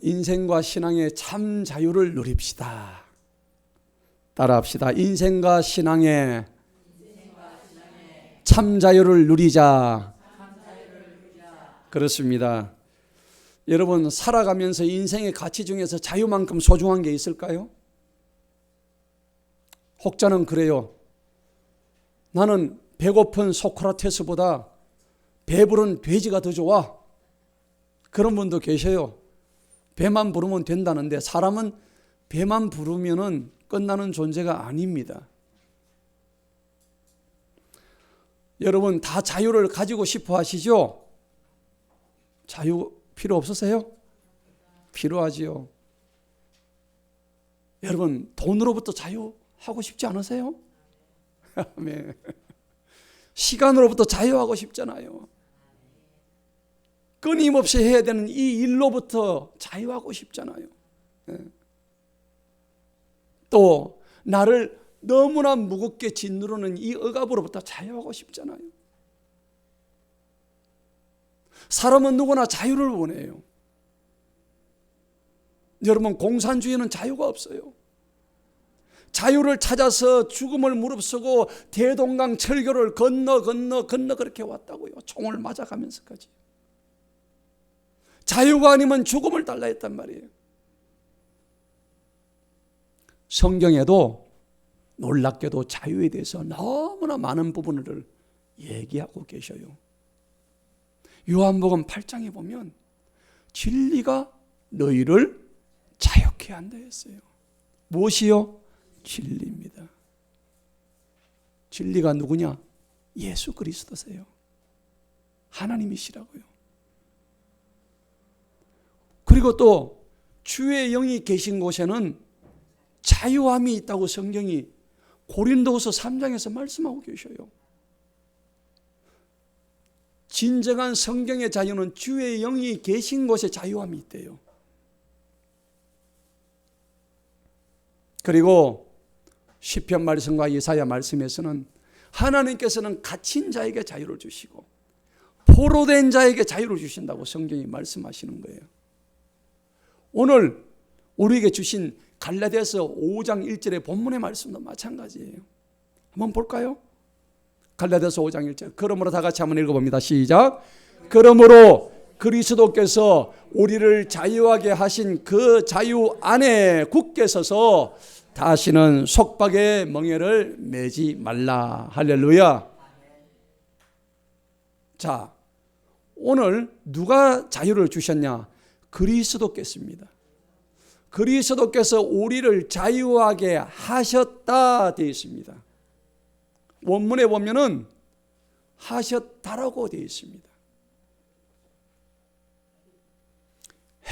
인생과 신앙의 참 자유를 누립시다. 따라합시다. 인생과 신앙의 참 자유를 누리자. 그렇습니다. 여러분, 살아가면서 인생의 가치 중에서 자유만큼 소중한 게 있을까요? 혹자는 그래요. 나는 배고픈 소크라테스보다 배부른 돼지가 더 좋아. 그런 분도 계셔요. 배만 부르면 된다는데 사람은 배만 부르면 끝나는 존재가 아닙니다. 여러분 다 자유를 가지고 싶어 하시죠? 자유 필요 없으세요? 필요하지요. 여러분 돈으로부터 자유하고 싶지 않으세요? 시간으로부터 자유하고 싶잖아요. 끊임없이 해야 되는 이 일로부터 자유하고 싶잖아요. 또 나를 너무나 무겁게 짓누르는 이 억압으로부터 자유하고 싶잖아요. 사람은 누구나 자유를 원해요. 여러분 공산주의는 자유가 없어요. 자유를 찾아서 죽음을 무릅쓰고 대동강 철교를 건너 그렇게 왔다고요. 총을 맞아가면서까지. 자유가 아니면 죽음을 달라 했단 말이에요. 성경에도 놀랍게도 자유에 대해서 너무나 많은 부분을 얘기하고 계셔요. 요한복음 8장에 보면 진리가 너희를 자유케 한다 했어요. 무엇이요? 진리입니다. 진리가 누구냐? 예수 그리스도세요. 하나님이시라고요. 그리고 또 주의 영이 계신 곳에는 자유함이 있다고 성경이 고린도후서 3장에서 말씀하고 계셔요. 진정한 성경의 자유는 주의 영이 계신 곳에 자유함이 있대요. 그리고 시편 말씀과 이사야 말씀에서는 하나님께서는 갇힌 자에게 자유를 주시고 포로된 자에게 자유를 주신다고 성경이 말씀하시는 거예요. 오늘 우리에게 주신 갈라디아서 5장 1절의 본문의 말씀도 마찬가지예요. 한번 볼까요? 갈라디아서 5장 1절. 그러므로 다 같이 한번 읽어봅니다. 시작. 그러므로 그리스도께서 우리를 자유하게 하신 그 자유 안에 굳게 서서 다시는 속박의 멍에를 매지 말라. 할렐루야. 자, 오늘 누가 자유를 주셨냐? 그리스도께서입니다. 그리스도께서 우리를 자유하게 하셨다 되어 있습니다. 원문에 보면은 하셨다라고 되어 있습니다.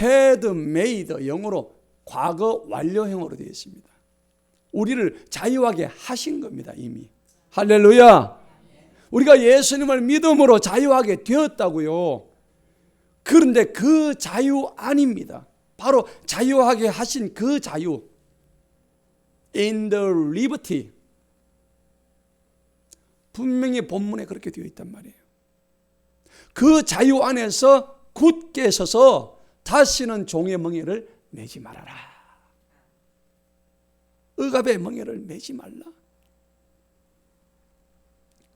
had made 영어로 과거 완료형으로 되어 있습니다. 우리를 자유하게 하신 겁니다. 이미. 할렐루야. 우리가 예수님을 믿음으로 자유하게 되었다고요. 그런데 그 자유 아닙니다. 바로 자유하게 하신 그 자유. In the liberty. 분명히 본문에 그렇게 되어 있단 말이에요. 그 자유 안에서 굳게 서서 다시는 종의 멍에를 매지 말아라. 억압의 멍에를 매지 말라.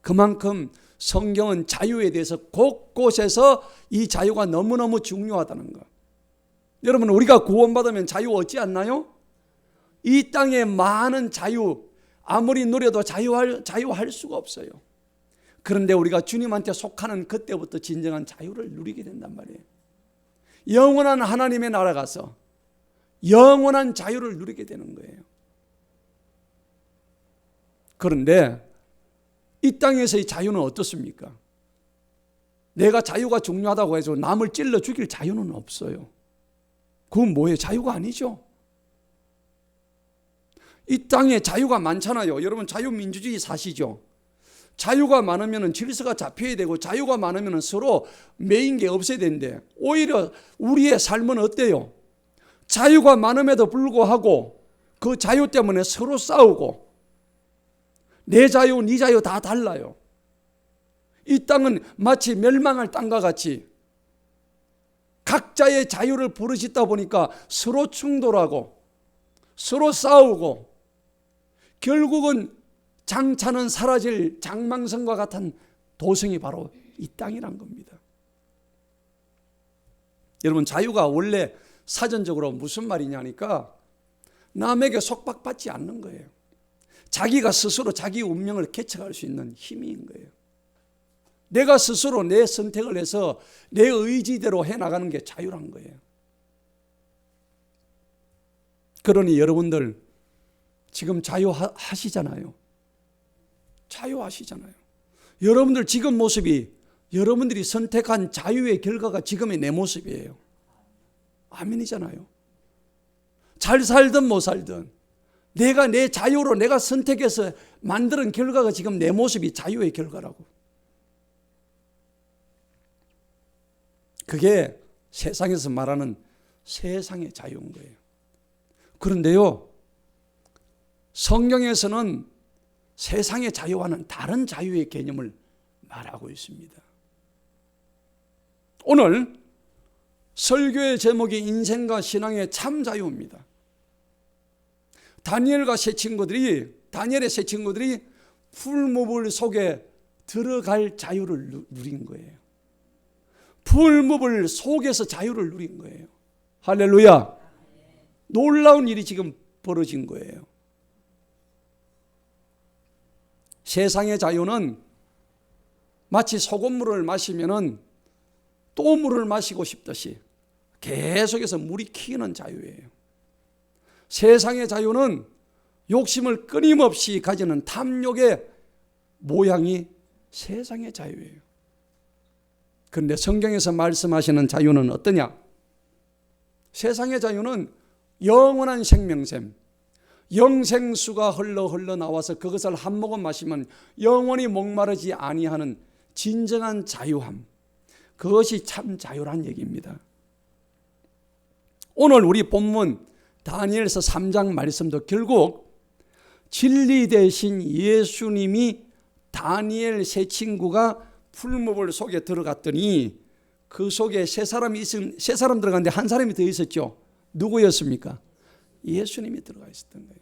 그만큼 성경은 자유에 대해서 곳곳에서 이 자유가 너무너무 중요하다는 것. 여러분 우리가 구원받으면 자유 얻지 않나요? 이 땅에 많은 자유 아무리 누려도 자유할 수가 없어요. 그런데 우리가 주님한테 속하는 그때부터 진정한 자유를 누리게 된단 말이에요. 영원한 하나님의 나라 가서 영원한 자유를 누리게 되는 거예요. 그런데 이 땅에서의 자유는 어떻습니까? 내가 자유가 중요하다고 해서 남을 찔러 죽일 자유는 없어요. 그건 뭐예요? 자유가 아니죠. 이 땅에 자유가 많잖아요. 여러분 자유민주주의 사시죠? 자유가 많으면 질서가 잡혀야 되고 자유가 많으면 서로 매인 게 없어야 되는데 오히려 우리의 삶은 어때요? 자유가 많음에도 불구하고 그 자유 때문에 서로 싸우고 내 자유, 네 자유 다 달라요. 이 땅은 마치 멸망할 땅과 같이 각자의 자유를 부르짖다 보니까 서로 충돌하고 서로 싸우고 결국은 장차는 사라질 장망성과 같은 도성이 바로 이 땅이란 겁니다. 여러분, 자유가 원래 사전적으로 무슨 말이냐니까 남에게 속박받지 않는 거예요. 자기가 스스로 자기 운명을 개척할 수 있는 힘인 거예요. 내가 스스로 내 선택을 해서 내 의지대로 해나가는 게 자유란 거예요. 그러니 여러분들 지금 자유하시잖아요. 자유하시잖아요. 여러분들 지금 모습이 여러분들이 선택한 자유의 결과가 지금의 내 모습이에요. 아멘이잖아요. 잘 살든 못 살든 내가 내 자유로 내가 선택해서 만드는 결과가 지금 내 모습이 자유의 결과라고. 그게 세상에서 말하는 세상의 자유인 거예요. 그런데요, 성경에서는 세상의 자유와는 다른 자유의 개념을 말하고 있습니다. 오늘 설교의 제목이 인생과 신앙의 참 자유입니다. 다니엘의 세 친구들이 풀무불 속에 들어갈 자유를 누린 거예요. 풀무불 속에서 자유를 누린 거예요. 할렐루야. 놀라운 일이 지금 벌어진 거예요. 세상의 자유는 마치 소금물을 마시면은 또 물을 마시고 싶듯이 계속해서 물이 튀는 자유예요. 세상의 자유는 욕심을 끊임없이 가지는 탐욕의 모양이 세상의 자유예요. 그런데 성경에서 말씀하시는 자유는 어떠냐? 세상의 자유는 영원한 생명샘, 영생수가 흘러 나와서 그것을 한 모금 마시면 영원히 목마르지 아니하는 진정한 자유함, 그것이 참 자유란 얘기입니다. 오늘 우리 본문 다니엘서 3장 말씀도 결국 진리 대신 예수님이 다니엘 세 친구가 풀무불 속에 들어갔더니 그 속에 세 사람 들어갔는데 한 사람이 더 있었죠. 누구였습니까? 예수님이 들어가 있었던 거예요.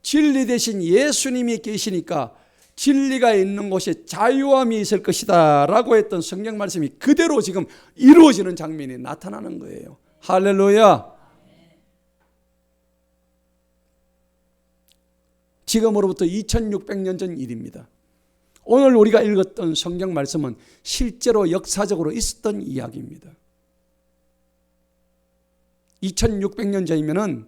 진리 대신 예수님이 계시니까 진리가 있는 곳에 자유함이 있을 것이다 라고 했던 성경 말씀이 그대로 지금 이루어지는 장면이 나타나는 거예요. 할렐루야. 지금으로부터 2600년 전 일입니다. 오늘 우리가 읽었던 성경 말씀은 실제로 역사적으로 있었던 이야기입니다. 2600년 전이면은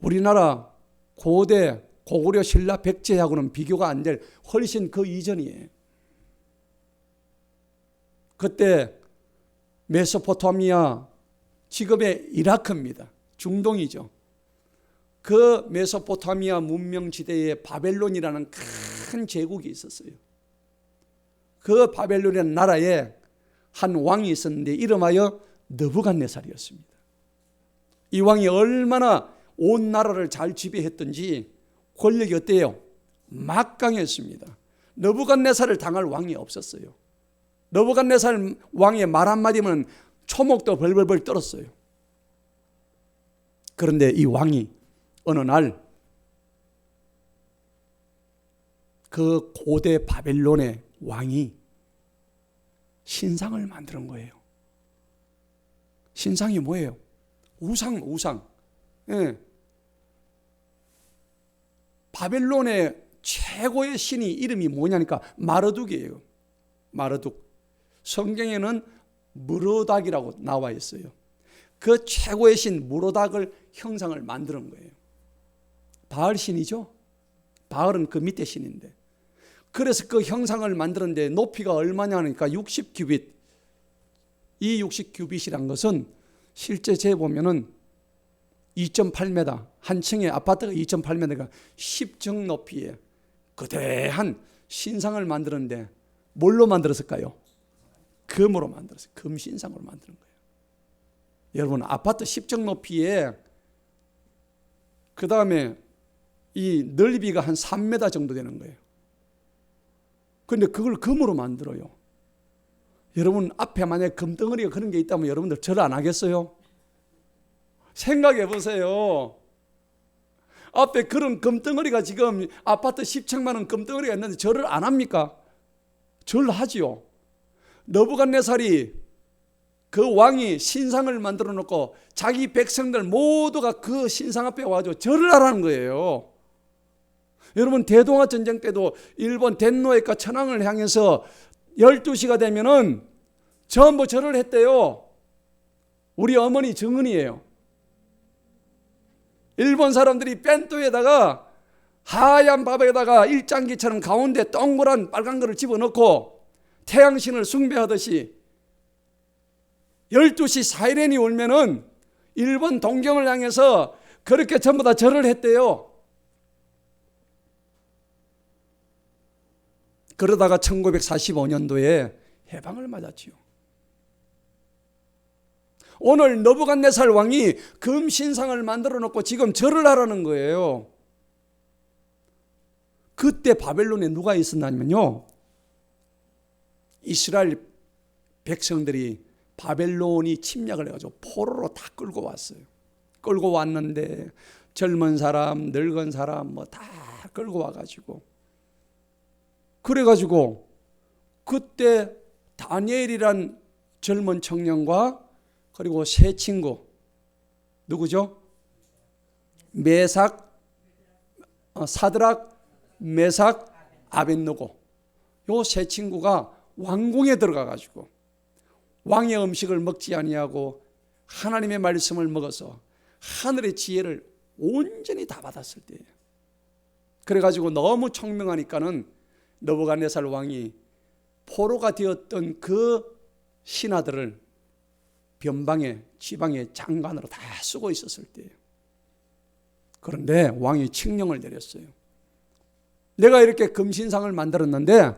우리나라 고대 고구려 신라 백제하고는 비교가 안 될 훨씬 그 이전이에요. 그때 메소포타미아, 지금의 이라크입니다. 중동이죠. 그 메소포타미아 문명지대에 바벨론이라는 큰 제국이 있었어요. 그 바벨론이라는 나라에 한 왕이 있었는데 이름하여 느부갓네살이었습니다. 이 왕이 얼마나 온 나라를 잘 지배했던지 권력이 어때요? 막강했습니다. 느부갓네살을 당할 왕이 없었어요. 느부갓네살 왕의 말 한마디면 초목도 벌벌벌 떨었어요. 그런데 이 왕이 어느 날 그 고대 바벨론의 왕이 신상을 만드는 거예요. 신상이 뭐예요? 우상. 예. 바벨론의 최고의 신이 이름이 뭐냐니까 마르둑이에요. 마르둑. 성경에는 무로닥이라고 나와 있어요. 그 최고의 신 무로닥을 형상을 만드는 거예요. 바알 신이죠. 바알은 그 밑에 신인데. 그래서 그 형상을 만드는데 높이가 얼마냐니까 60규빗. 이 60규빗이란 것은 실제 재보면은 2.8m, 한 층의 아파트가 2.8m가 10층 높이에 거대한 신상을 만드는데 뭘로 만들었을까요? 금으로 만들었어요. 금 신상으로 만드는 거예요. 여러분, 아파트 10층 높이에 그 다음에 이 넓이가 한 3m 정도 되는 거예요. 그런데 그걸 금으로 만들어요. 여러분 앞에 만약에 금덩어리가 그런 게 있다면 여러분들 절 안 하겠어요? 생각해 보세요. 앞에 그런 금덩어리가 지금 아파트 10층만 원 금덩어리가 있는데 절을 안 합니까? 절하지요. 느부갓네살이 그 왕이 신상을 만들어 놓고 자기 백성들 모두가 그 신상 앞에 와서 절을 하라는 거예요. 여러분 대동아 전쟁 때도 일본 덴노에카 천황을 향해서 12시가 되면은 전부 절을 했대요. 우리 어머니 정은이에요. 일본 사람들이 벤토에다가 하얀 밥에다가 일장기처럼 가운데 동그란 빨간 거를 집어넣고 태양신을 숭배하듯이 12시 사이렌이 울면은 일본 동경을 향해서 그렇게 전부 다 절을 했대요. 그러다가 1945년도에 해방을 맞았지요. 오늘 느부갓네살 왕이 금신상을 만들어 놓고 지금 절을 하라는 거예요. 그때 바벨론에 누가 있었냐면요, 이스라엘 백성들이 바벨론이 침략을 해가지고 포로로 다 끌고 왔어요. 끌고 왔는데 젊은 사람, 늙은 사람 뭐 다 끌고 와가지고, 그래가지고 그때 다니엘이란 젊은 청년과 그리고 세 친구 누구죠? 사드락, 메삭, 아벳느고, 요 세 친구가 왕궁에 들어가가지고 왕의 음식을 먹지 아니하고 하나님의 말씀을 먹어서 하늘의 지혜를 온전히 다 받았을 때예요. 그래가지고 너무 총명하니까는 느부갓네살 왕이 포로가 되었던 그 신하들을 변방의 지방의 장관으로 다 쓰고 있었을 때예요. 그런데 왕이 칙령을 내렸어요. 내가 이렇게 금신상을 만들었는데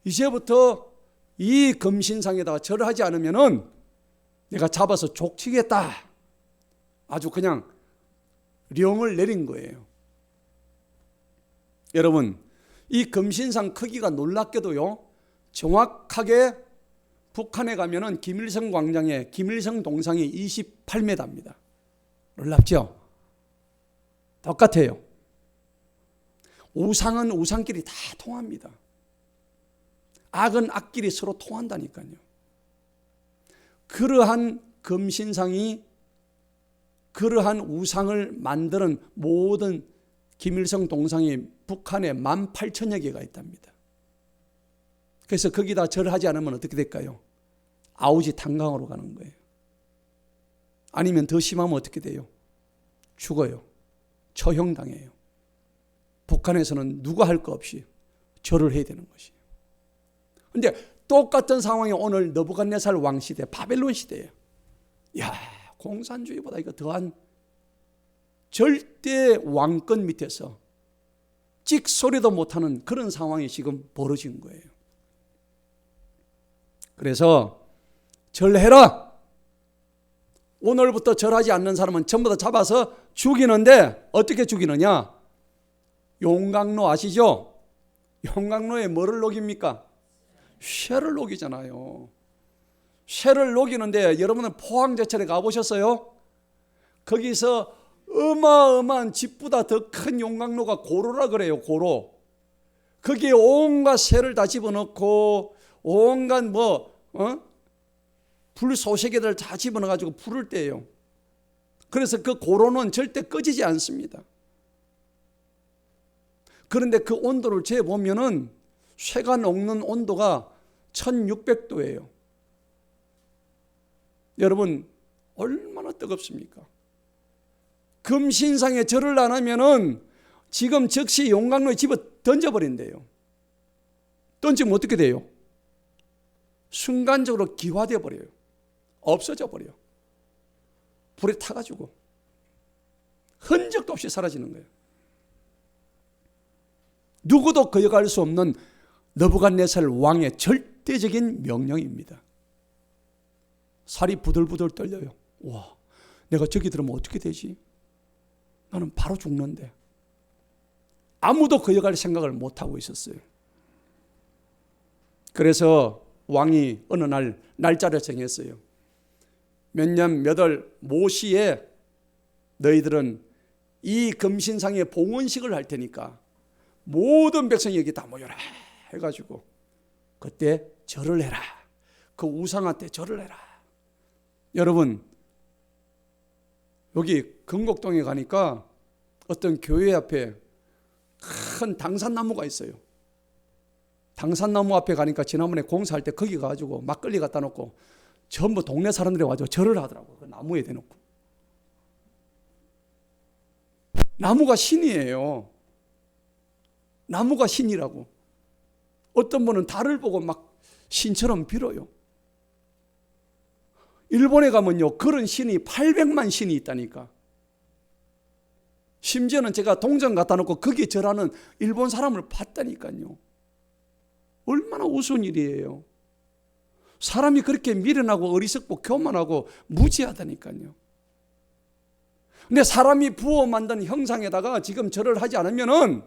이제부터 이 금신상에다가 절을 하지 않으면은 내가 잡아서 족치겠다. 아주 그냥 령을 내린 거예요. 여러분, 이 금신상 크기가 놀랍게도요, 정확하게 북한에 가면은 김일성 광장에 김일성 동상이 28m입니다. 놀랍죠? 똑같아요. 우상은 우상끼리 다 통합니다. 악은 악끼리 서로 통한다니까요. 그러한 금신상이 그러한 우상을 만드는 모든 김일성 동상이 북한에 18,000여 개가 있답니다. 그래서 거기다 절하지 않으면 어떻게 될까요? 아우지 탄강으로 가는 거예요. 아니면 더 심하면 어떻게 돼요? 죽어요. 처형당해요. 북한에서는 누가 할 거 없이 절을 해야 되는 것이에요. 그런데 똑같은 상황이 오늘 느부갓네살 왕 시대, 바벨론 시대예요. 야, 공산주의보다 이거 더한 절대 왕권 밑에서 찍소리도 못하는 그런 상황이 지금 벌어진 거예요. 그래서 절해라. 오늘부터 절하지 않는 사람은 전부 다 잡아서 죽이는데 어떻게 죽이느냐? 용광로 아시죠? 용광로에 뭐를 녹입니까? 쇠를 녹이잖아요. 쇠를 녹이는데 여러분은 포항제철에 가보셨어요? 거기서 어마어마한 집보다 더 큰 용광로가 고로라 그래요. 고로. 거기에 온갖 쇠를 다 집어넣고 온갖 불소세계들 다 집어넣어가지고 불을 떼요. 그래서 그 고로는 절대 꺼지지 않습니다. 그런데 그 온도를 재보면은 쇠가 녹는 온도가 1600도예요. 여러분, 얼마나 뜨겁습니까? 금신상에 절을 안 하면은 지금 즉시 용광로에 집어 던져버린대요. 던지면 어떻게 돼요? 순간적으로 기화되어 버려요. 없어져 버려요. 불에 타가지고 흔적도 없이 사라지는 거예요. 누구도 거역할 수 없는 느부갓네살 왕의 절대적인 명령입니다. 살이 부들부들 떨려요. 와, 내가 저기 들으면 어떻게 되지? 나는 바로 죽는데. 아무도 거역할 생각을 못하고 있었어요. 그래서 왕이 어느 날 날짜를 정했어요. 몇 년 몇 월 모시에 너희들은 이 금신상의 봉헌식을 할 테니까 모든 백성이 여기 다 모여라 해가지고 그때 절을 해라. 그 우상한테 절을 해라. 여러분, 여기 금곡동에 가니까 어떤 교회 앞에 큰 당산나무가 있어요. 당산나무 앞에 가니까 지난번에 공사할 때 거기 가가지고 막걸리 갖다 놓고 전부 동네 사람들이 와서 절을 하더라고요. 그 나무에 대놓고. 나무가 신이에요. 나무가 신이라고. 어떤 분은 달을 보고 막 신처럼 빌어요. 일본에 가면요, 그런 신이 800만 신이 있다니까. 심지어는 제가 동전 갖다 놓고 거기에 절하는 일본 사람을 봤다니까요. 얼마나 우스운 일이에요. 사람이 그렇게 미련하고 어리석고 교만하고 무지하다니까요. 근데 사람이 부어 만든 형상에다가 지금 절을 하지 않으면은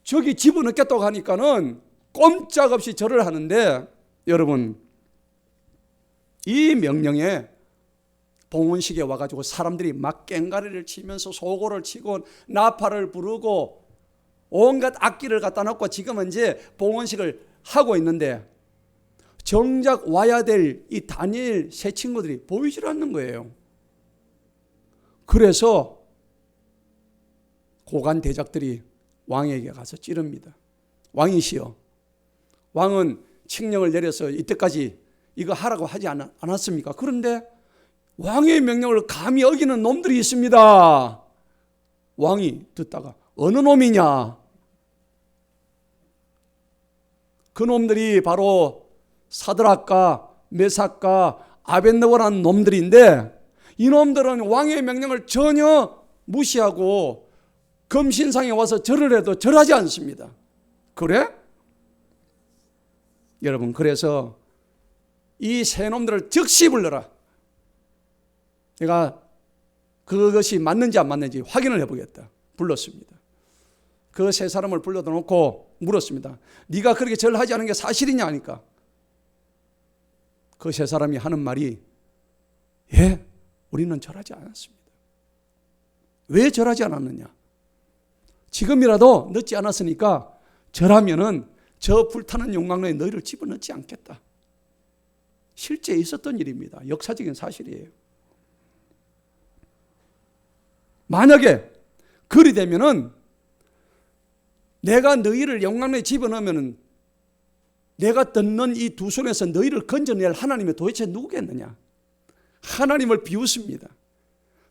저기 집어넣겠다고 하니까는 꼼짝없이 절을 하는데, 여러분, 이 명령에 봉헌식에 와가지고 사람들이 막 꽹가리를 치면서 소고를 치고 나팔을 부르고 온갖 악기를 갖다 놓고 지금은 이제 봉헌식을 하고 있는데 정작 와야 될 이 다니엘 세 친구들이 보이질 않는 거예요. 그래서 고관 대작들이 왕에게 가서 찌릅니다. 왕이시여, 왕은 칙령을 내려서 이때까지 이거 하라고 하지 않았습니까? 그런데 왕의 명령을 감히 어기는 놈들이 있습니다. 왕이 듣다가 어느 놈이냐? 그 놈들이 바로 사드락과 메삭과 아벳느고라는 놈들인데, 이 놈들은 왕의 명령을 전혀 무시하고 금신상에 와서 절을 해도 절하지 않습니다. 그래? 여러분, 그래서 이 세 놈들을 즉시 불러라. 내가 그것이 맞는지 안 맞는지 확인을 해보겠다. 불렀습니다. 그 세 사람을 불러다 놓고 물었습니다. 네가 그렇게 절하지 않은 게 사실이냐 하니까 그 세 사람이 하는 말이, 예, 우리는 절하지 않았습니다. 왜 절하지 않았느냐? 지금이라도 늦지 않았으니까 절하면은 저 불타는 용광로에 너희를 집어넣지 않겠다. 실제 있었던 일입니다. 역사적인 사실이에요. 만약에 그리 되면은 내가 너희를 용광로에 집어넣으면은 내가 뜯는 이 두 손에서 너희를 건져낼 하나님이 도대체 누구겠느냐? 하나님을 비웃습니다.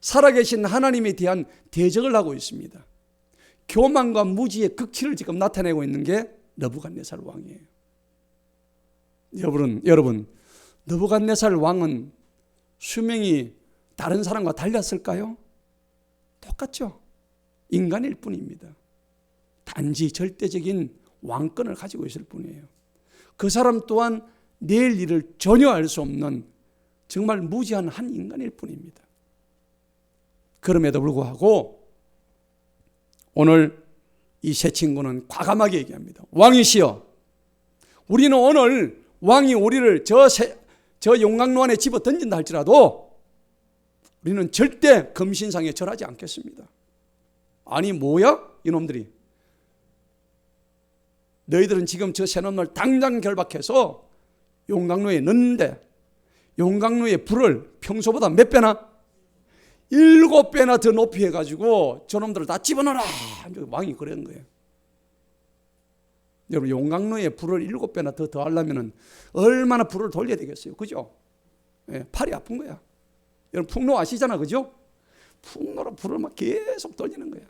살아계신 하나님에 대한 대적을 하고 있습니다. 교만과 무지의 극치를 지금 나타내고 있는 게 느부갓네살 왕이에요. 여러분, 느부갓네살 왕은 수명이 다른 사람과 달랐을까요? 똑같죠. 인간일 뿐입니다. 단지 절대적인 왕권을 가지고 있을 뿐이에요. 그 사람 또한 내일 일을 전혀 알 수 없는 정말 무지한 한 인간일 뿐입니다. 그럼에도 불구하고 오늘 이 세 친구는 과감하게 얘기합니다. 왕이시여, 우리는 오늘 왕이 우리를 저 용광로 안에 집어 던진다 할지라도 우리는 절대 금신상에 절하지 않겠습니다. 아니 뭐야? 이놈들이. 너희들은 지금 저 세 놈을 당장 결박해서 용광로에 넣는데 용광로의 불을 평소보다 몇 배나? 7배나 더 높이 해가지고 저놈들을 다 집어넣어라. 왕이 그런 거예요. 여러분, 용광로에 불을 7배나 더 더하려면 얼마나 불을 돌려야 되겠어요. 그죠? 예, 팔이 아픈 거야. 여러분, 풍로 아시잖아. 그죠? 풍로로 불을 막 계속 돌리는 거야.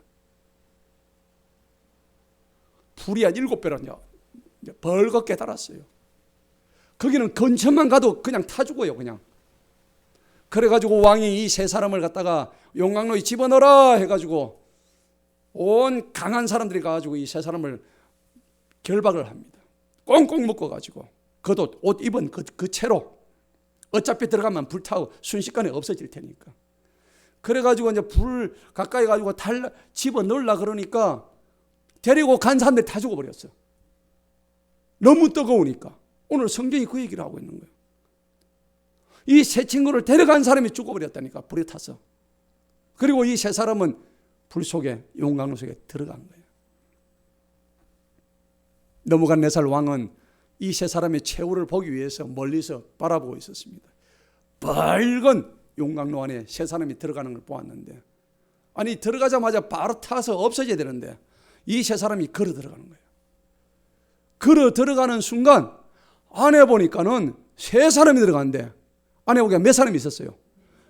불이 한 7배로 벌겋게 달았어요. 거기는 근처만 가도 그냥 타 죽어요. 그냥. 그래가지고 왕이 이 세 사람을 갖다가 용광로에 집어넣어라 해가지고 온 강한 사람들이 가가지고 이 세 사람을 결박을 합니다. 꽁꽁 묶어가지고 그도 옷 입은 그 채로 어차피 들어가면 불타고 순식간에 없어질 테니까. 그래가지고 이제 불 가까이 가지고 집어넣으려 그러니까 데리고 간 사람들이 다 죽어버렸어. 너무 뜨거우니까. 오늘 성경이 그 얘기를 하고 있는 거예요. 이 세 친구를 데려간 사람이 죽어버렸다니까, 불에 타서. 그리고 이 세 사람은 불 속에, 용광로 속에 들어간 거예요. 느부갓네살 왕은 이 세 사람의 최후를 보기 위해서 멀리서 바라보고 있었습니다. 밝은 용광로 안에 세 사람이 들어가는 걸 보았는데, 아니 들어가자마자 바로 타서 없어져야 되는데 이 세 사람이 걸어 들어가는 거예요. 걸어 들어가는 순간 안에 보니까는 세 사람이 들어가는데, 안에 보기가 몇 사람이 있었어요?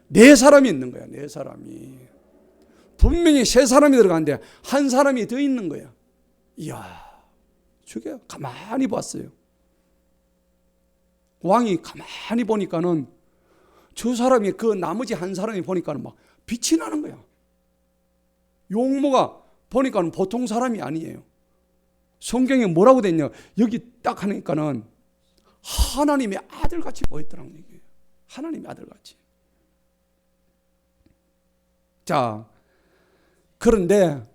네 사람이 있는 거야. 네 사람이. 분명히 세 사람이 들어가는데 한 사람이 더 있는 거야. 이야, 저게 가만히 봤어요. 왕이 가만히 보니까는 저 사람이, 그 나머지 한 사람이 보니까는 막 빛이 나는 거야. 용모가 보니까는 보통 사람이 아니에요. 성경에 뭐라고 돼 있냐? 여기 딱 하니까는 하나님의 아들같이 보였더라는 얘기예요. 하나님의 아들같이. 자, 그런데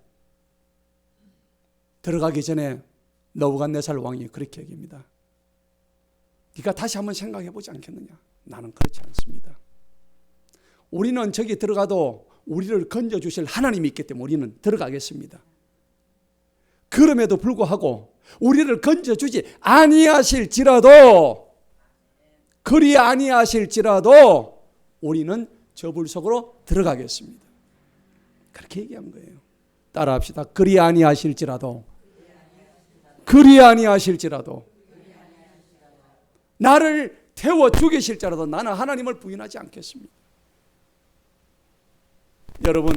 들어가기 전에 느부갓네살 왕이 그렇게 얘기합니다. 네가 다시 한번 생각해 보지 않겠느냐? 나는 그렇지 않습니다. 우리는 저기 들어가도 우리를 건져주실 하나님이 있기 때문에 우리는 들어가겠습니다. 그럼에도 불구하고 우리를 건져주지 아니하실지라도, 그리 아니하실지라도 우리는 저 불 속으로 들어가겠습니다. 그렇게 얘기한 거예요. 따라합시다. 그리 아니하실지라도, 그리 아니하실지라도, 나를 태워 죽이실지라도 나는 하나님을 부인하지 않겠습니다. 여러분,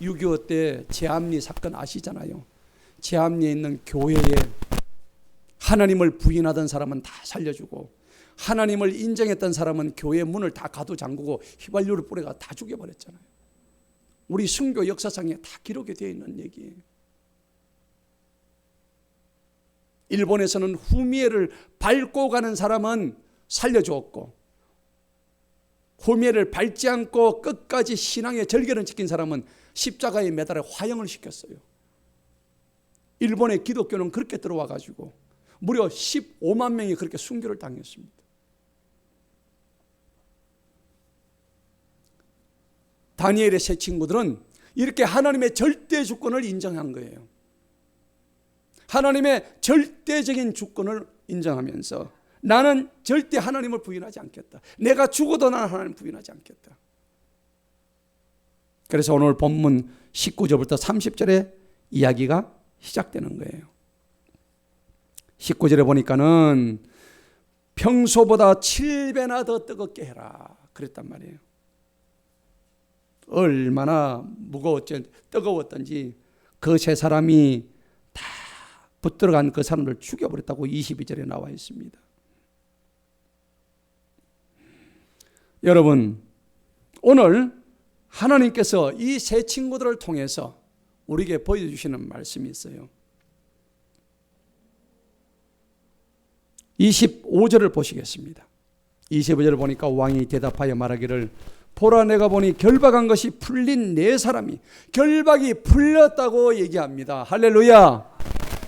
6.25 때 제암리 사건 아시잖아요. 제암리에 있는 교회에 하나님을 부인하던 사람은 다 살려주고, 하나님을 인정했던 사람은 교회 문을 다 가둬 잠그고 휘발유를 뿌려가 다 죽여버렸잖아요. 우리 순교 역사상에 다 기록이 되어 있는 얘기예요. 일본에서는 후미에를 밟고 가는 사람은 살려주었고, 후미에를 밟지 않고 끝까지 신앙의 절개를 지킨 사람은 십자가에 매달아 화형을 시켰어요. 일본의 기독교는 그렇게 들어와 가지고 무려 15만 명이 그렇게 순교를 당했습니다. 다니엘의 세 친구들은 이렇게 하나님의 절대 주권을 인정한 거예요. 하나님의 절대적인 주권을 인정하면서 나는 절대 하나님을 부인하지 않겠다. 내가 죽어도 나는 하나님을 부인하지 않겠다. 그래서 오늘 본문 19절부터 30절의 이야기가 시작되는 거예요. 19절에 보니까는 평소보다 7배나 더 뜨겁게 해라 그랬단 말이에요. 얼마나 무거웠지, 뜨거웠던지 그 세 사람이 다 붙들어간 그 사람을 죽여버렸다고 22절에 나와 있습니다. 여러분, 오늘 하나님께서 이 세 친구들을 통해서 우리에게 보여주시는 말씀이 있어요. 25절을 보시겠습니다. 25절을 보니까 왕이 대답하여 말하기를, 보라, 내가 보니 결박한 것이 풀린 네 사람이, 결박이 풀렸다고 얘기합니다. 할렐루야.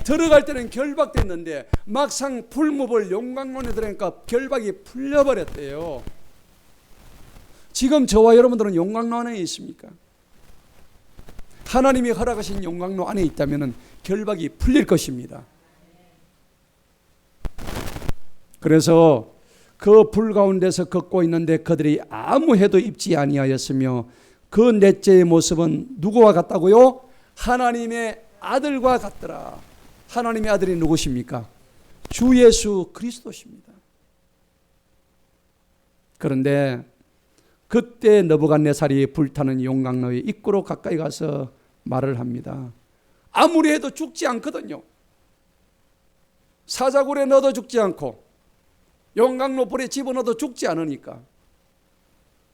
들어갈 때는 결박됐는데 막상 풀무불 용광로에 들어가니까 결박이 풀려버렸대요. 지금 저와 여러분들은 용광로 안에 있습니까? 하나님이 허락하신 용광로 안에 있다면 결박이 풀릴 것입니다. 그래서 그 불 가운데서 걷고 있는데 그들이 아무 해도 입지 아니하였으며 그 넷째의 모습은 누구와 같다고요? 하나님의 아들과 같더라. 하나님의 아들이 누구십니까? 주 예수 그리스도십니다. 그런데 그때 느부갓네살이 불타는 용광로의 입구로 가까이 가서 말을 합니다. 아무리 해도 죽지 않거든요. 사자굴에 넣어도 죽지 않고 용광로 불에 집어넣어도 죽지 않으니까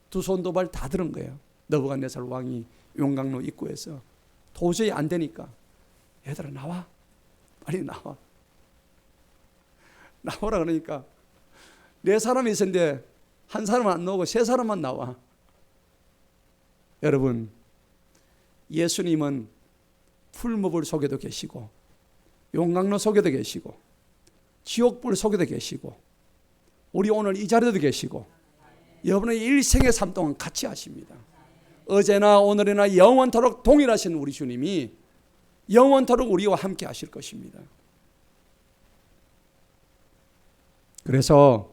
두 손 두 발 다 들은 거예요. 느부갓네살 왕이 용광로 입구에서 도저히 안 되니까, 얘들아 나와, 빨리 나와, 나오라 그러니까 네 사람이 있었는데 한 사람은 안 나오고 세 사람만 나와. 여러분, 예수님은 풀무불 속에도 계시고 용광로 속에도 계시고 지옥불 속에도 계시고 우리 오늘 이 자리에도 계시고 여러분의 일생의 삶 동안 같이 하십니다. 어제나 오늘이나 영원토록 동일하신 우리 주님이 영원토록 우리와 함께 하실 것입니다. 그래서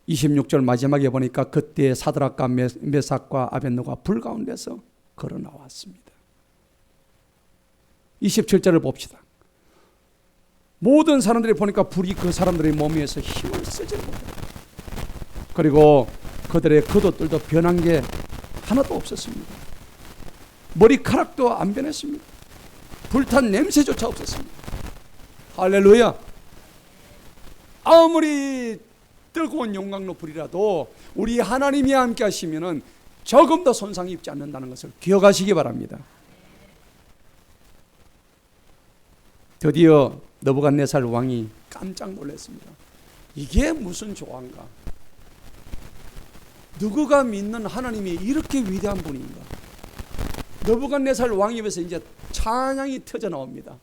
26절 마지막에 보니까 그때 사드락과 메삭과 아벳느고가 불 가운데서 걸어 나왔습니다. 27절을 봅시다. 모든 사람들이 보니까 불이 그 사람들의 몸 위에서 힘을 쓰지 못했다. 그리고 그들의 겉옷들도 변한 게 하나도 없었습니다. 머리카락도 안 변했습니다. 불탄 냄새조차 없었습니다. 할렐루야. 아무리 뜨거운 용광로 불이라도 우리 하나님이 함께 하시면은 조금 더 손상이 입지 않는다는 것을 기억하시기 바랍니다. 드디어 느부갓네살 왕이 깜짝 놀랐습니다. 이게 무슨 조화인가? 누구가 믿는 하나님이 이렇게 위대한 분인가? 느부갓네살 왕 입에서 이제 찬양이 터져 나옵니다.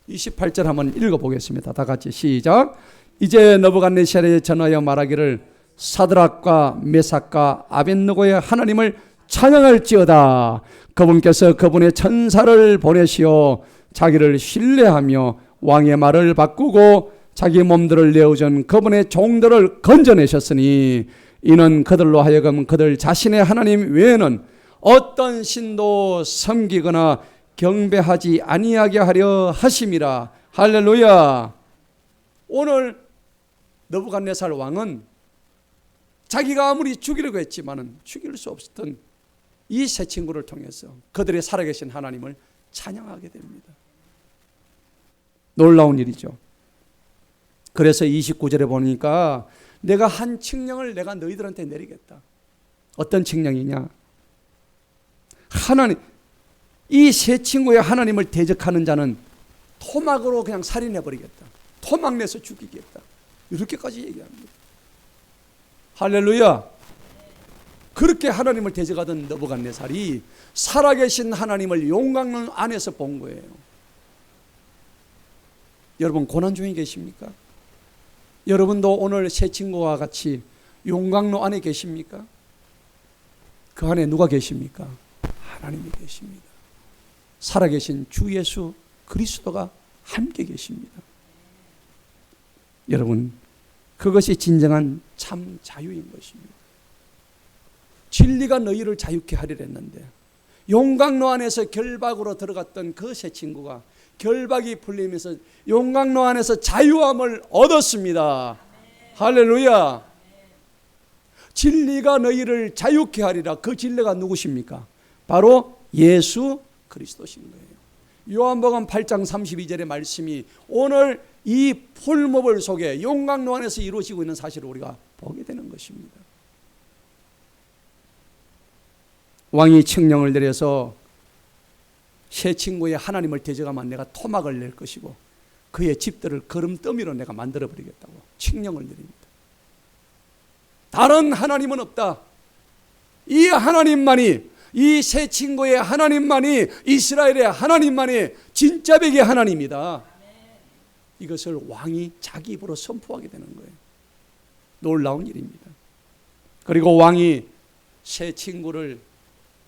28절 한번 읽어보겠습니다. 다 같이 시작. 이제 느부갓네살에 전하여 말하기를 사드락과 메삭과 아벳느고의 하나님을 찬양할지어다. 그분께서 그분의 천사를 보내시어 자기를 신뢰하며 왕의 말을 바꾸고 자기 몸들을 내어준 그분의 종들을 건져내셨으니 이는 그들로 하여금 그들 자신의 하나님 외에는 어떤 신도 섬기거나 경배하지 아니하게 하려 하심이라. 할렐루야. 오늘 느부갓네살 왕은 자기가 아무리 죽이려고 했지만은 죽일 수 없었던 이 세 친구를 통해서 그들의 살아계신 하나님을 찬양하게 됩니다. 놀라운 일이죠. 그래서 29절에 보니까 내가 한 칙령을 내가 너희들한테 내리겠다. 어떤 칙령이냐? 하나님, 이 세 친구의 하나님을 대적하는 자는 토막으로 그냥 살인해버리겠다. 토막 내서 죽이겠다. 이렇게까지 얘기합니다. 할렐루야. 그렇게 하나님을 대적하던 느부갓네살이 살아계신 하나님을 용광로 안에서 본 거예요. 여러분 고난 중에 계십니까? 여러분도 오늘 새 친구와 같이 용광로 안에 계십니까? 그 안에 누가 계십니까? 하나님이 계십니다. 살아계신 주 예수 그리스도가 함께 계십니다. 여러분 그것이 진정한 참 자유인 것입니다. 진리가 너희를 자유케 하리라 했는데 용광로 안에서 결박으로 들어갔던 그 새 친구가 결박이 풀리면서 용광로 안에서 자유함을 얻었습니다. 할렐루야. 진리가 너희를 자유케 하리라. 그 진리가 누구십니까? 바로 예수 그리스도신 거예요. 요한복음 8장 32절의 말씀이 오늘 이 풀모벌 속에 용광로 안에서 이루어지고 있는 사실을 우리가 보게 되는 것입니다. 왕이 칙령을 내려서 새 친구의 하나님을 대적하면 내가 토막을 낼 것이고 그의 집들을 거름더미로 내가 만들어버리겠다고 칙령을 내립니다. 다른 하나님은 없다. 이 하나님만이, 이 새 친구의 하나님만이, 이스라엘의 하나님만이 진짜 백의 하나님이다. 이것을 왕이 자기 입으로 선포하게 되는 거예요. 놀라운 일입니다. 그리고 왕이 새 친구를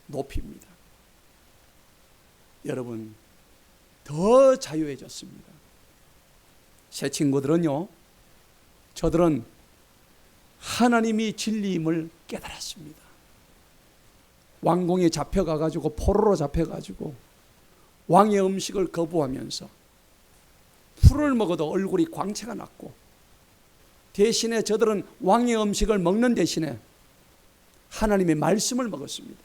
높입니다. 여러분 더 자유해졌습니다. 새 친구들은요, 저들은 하나님이 진리임을 깨달았습니다. 왕궁에 잡혀가가지고 포로로 잡혀가지고 왕의 음식을 거부하면서 풀을 먹어도 얼굴이 광채가 났고 대신에 저들은 왕의 음식을 먹는 대신에 하나님의 말씀을 먹었습니다.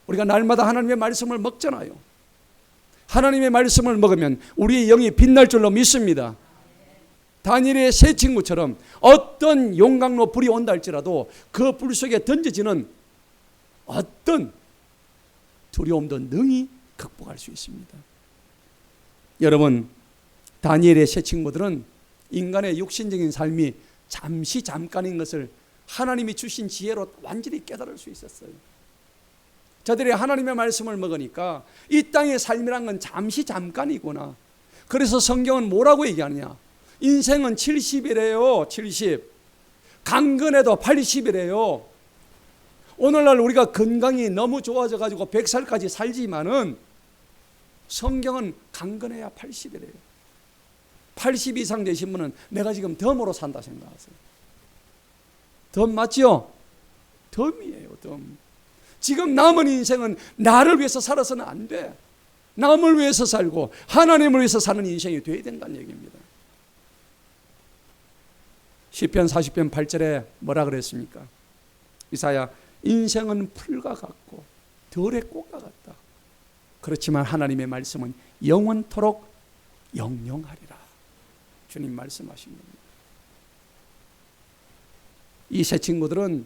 우리가 날마다 하나님의 말씀을 먹잖아요. 하나님의 말씀을 먹으면 우리의 영이 빛날 줄로 믿습니다. 다니엘의 새 친구처럼 어떤 용광로 불이 온다 할지라도 그 불 속에 던져지는 어떤 두려움도 능히 극복할 수 있습니다. 여러분, 다니엘의 새 친구들은 인간의 육신적인 삶이 잠시 잠깐인 것을 하나님이 주신 지혜로 완전히 깨달을 수 있었어요. 저들이 하나님의 말씀을 먹으니까 이 땅의 삶이란 건 잠시 잠깐이구나. 그래서 성경은 뭐라고 얘기하느냐? 인생은 70이래요. 70. 강건해도 80이래요. 오늘날 우리가 건강이 너무 좋아져 가지고 100살까지 살지만은 성경은 강건해야 80이래요. 80 이상 되신 분은 내가 지금 덤으로 산다 생각하세요. 덤 맞죠? 덤이에요, 덤. 지금 남은 인생은 나를 위해서 살아서는 안 돼. 남을 위해서 살고 하나님을 위해서 사는 인생이 돼야 된다는 얘기입니다. 시편 40편 8절에 뭐라 그랬습니까? 이사야, 인생은 풀과 같고 들의 꽃과 같다. 그렇지만 하나님의 말씀은 영원토록 영영하리라. 주님 말씀하신 겁니다. 이 세 친구들은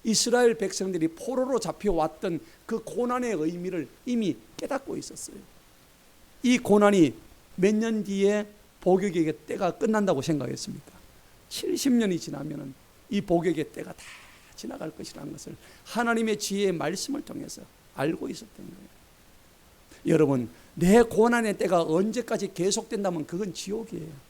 이스라엘 백성들이 포로로 잡혀왔던 그 고난의 의미를 이미 깨닫고 있었어요. 이 고난이 몇 년 뒤에 복역의 때가 끝난다고 생각했습니까? 70년이 지나면 이 복역의 때가 다 지나갈 것이라는 것을 하나님의 지혜의 말씀을 통해서 알고 있었던 거예요. 여러분, 내 고난의 때가 언제까지 계속된다면 그건 지옥이에요.